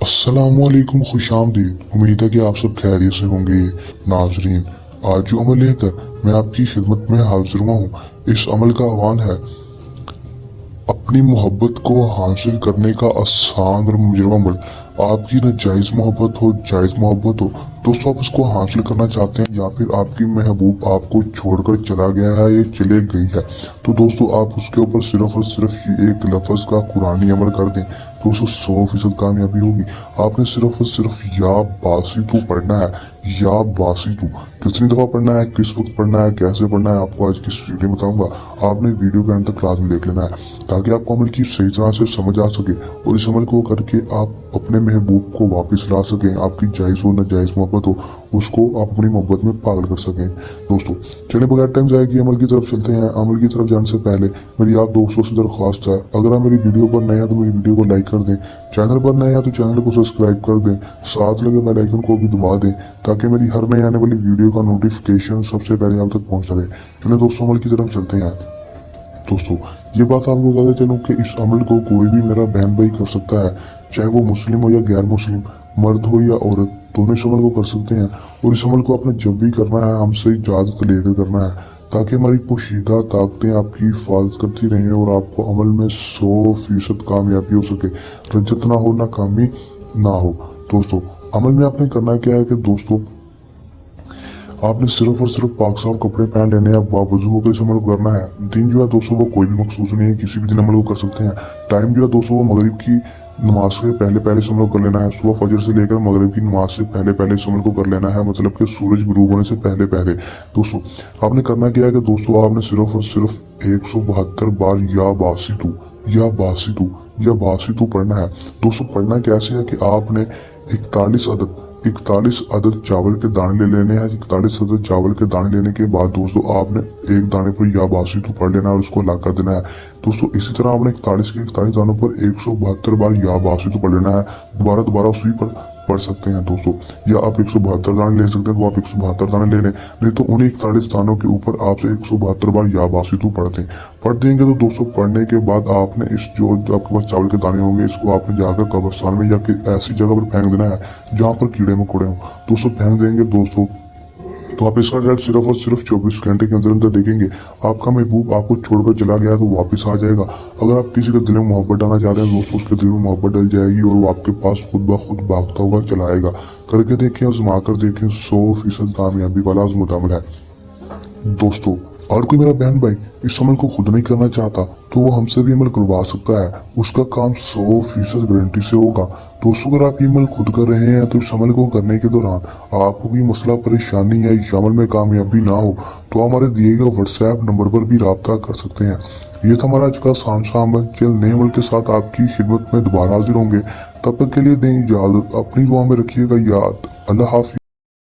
अस्सलामुअलैकुम, खुश आमदीद। उम्मीद है कि आप सब खैरियत से होंगे। नाजरीन, आज जो अमल लेकर मैं आपकी खिदमत में हाजिर हुआ हूँ, इस अमल का आह्वान है अपनी मोहब्बत को हासिल करने का आसान और मुजरम अमल। आपकी न जायज़ मोहब्बत हो, जायज़ मोहब्बत हो, दोस्तों आप उसको हासिल करना चाहते हैं या फिर आपकी महबूब आपको छोड़कर चला गया है या चले गई है, तो दोस्तों आप उसके ऊपर सिर्फ और सिर्फ ये एक लफ्ज़ का कुरानी अमल कर दें, दोस्तों 100% कामयाबी होगी। आपने सिर्फ और सिर्फ या बासी तू पढ़ना है, या बासी तू। कितनी दफ़ा पढ़ना है, किस वक्त पढ़ना है, कैसे पढ़ना है, आपको आज की इस वीडियो में बताऊंगा। आपने वीडियो के अंत तक क्लास में देख लेना है ताकि आपको अमल की सही तरह से समझ आ सके और इस अमल को करके आप अपने महबूब को वापस ला सकें। आपकी जायज़ हो न जायज़ मोहब्बत हो, उसको आप अपनी मोहब्बत में पागल कर सकें। दोस्तों चलिए बगैर टाइम जाए कि अमल की तरफ चलते हैं। अमल की तरफ जाने से पहले मेरी आप दोस्तों से दरख्वास्त है, अगर आप मेरी वीडियो पर नए हैं तो मेरी वीडियो को लाइक कर दें, चैनल पर नए हैं तो चैनल को सब्सक्राइब कर दें, साथ लगे बेल आइकन को भी दबा दें ताकि मेरी हर नई आने वाली वीडियो का नोटिफिकेशन सबसे पहले आप तक पहुंच सके। चलिए दोस्तों अमल की तरफ चलते हैं। दोस्तों ये बात आपको बताते चलूँ कि इस अमल को कोई भी मेरा बहन भाई कर सकता है, चाहे वो मुस्लिम हो या गैर मुस्लिम, मर्द हो या औरत, दोनों इस अमल को कर सकते हैं। और इस अमल को आपने जब भी करना है हमसे इजाज़त लेकर करना है ताकि हमारी पोशीदा ताकतें आपकी हिफाजत करती रहें और आपको अमल में 100% कामयाबी हो सके, रज्जत ना हो, नाकामी ना हो। दोस्तों अमल में आपने करना क्या है कि दोस्तों आपने सिर्फ और सिर्फ पाक साफ कपड़े पहन लेने हैं, बावजूद होकर इस अमल को करना है। दिन जो है दोस्तों वो कोई भी मखसूस नहीं है, किसी भी दिन अमल को कर सकते हैं। टाइम जो है दोस्तों वो मगरिब की नमाज से पहले पहले इस अमल को कर लेना है। सुबह फजर से लेकर मगरिब की नमाज से पहले पहले इस अमल को कर लेना है, मतलब कि सूरज गुरूब होने से पहले पहले। दोस्तों आपने करना क्या है कि दोस्तों आपने सिर्फ और सिर्फ 172 बार या बासी तू, या बासी तू, या बासी तू पढ़ना है। दोस्तों पढ़ना कैसे है कि आपने 41 अदद चावल के दाने ले लेने हैं। 41 अदद चावल के दाने लेने के बाद दोस्तों आपने एक दाने पर या बासी तो पढ़ लेना है और उसको ला कर देना है। दोस्तों इसी तरह आपने 41 के 41 दानों पर 172 बार या बासी तो पढ़ लेना है। दोबारा दोबारा उसी पर पढ़ सकते हैं दोस्तों, या आप 172 दाने ले सकते हैं तो आप 172 दाने ले लें, नहीं तो उन्हीं 41 दानों के ऊपर आपसे 172 बार या बासी तो पढ़ देंगे। तो दोस्तों पढ़ने के बाद आपने इस जो आपके पास चावल के दाने होंगे इसको आपने जाकर कब्रिस्तान में या ऐसी जगह पर फेंक देना है जहाँ पर कीड़े मकोड़े हों। दोस्तों फेंक देंगे दोस्तों तो आप इसका रिजल्ट सिर्फ और सिर्फ 24 घंटे के अंदर अंदर देखेंगे। आपका महबूब आपको छोड़कर चला गया तो वापस आ जाएगा। अगर आप किसी के दिल में मोहब्बत डालना चाहते हैं दोस्तों, उसके दिल में मोहब्बत डल जाएगी और वो आपके पास खुद ब खुद भागता हुआ चला आएगा। करके देखें, आजमा कर देखें, 100% कामयाबी वाला आजमत अमल है। दोस्तों और कोई मेरा बहन भाई इस अमल को खुद नहीं करना चाहता तो वो हमसे भी अमल करवा सकता है, उसका काम 100% गारंटी से होगा। दोस्तों अगर आप ये अमल खुद कर रहे हैं तो इस अमल को करने के दौरान आपको कोई मसला परेशानी या इस अमल में कामयाबी ना हो तो हमारे दिए गए व्हाट्सएप नंबर पर भी रब्ता कर सकते हैं। ये था हमारा आज का आसान सा अमल। चल नए अमल के साथ आपकी खिदमत में दोबारा हाजिर होंगे, तब तक के लिए दें इजाजत, अपनी दुआ में रखिएगा याद। अल्लाह हाफिज़।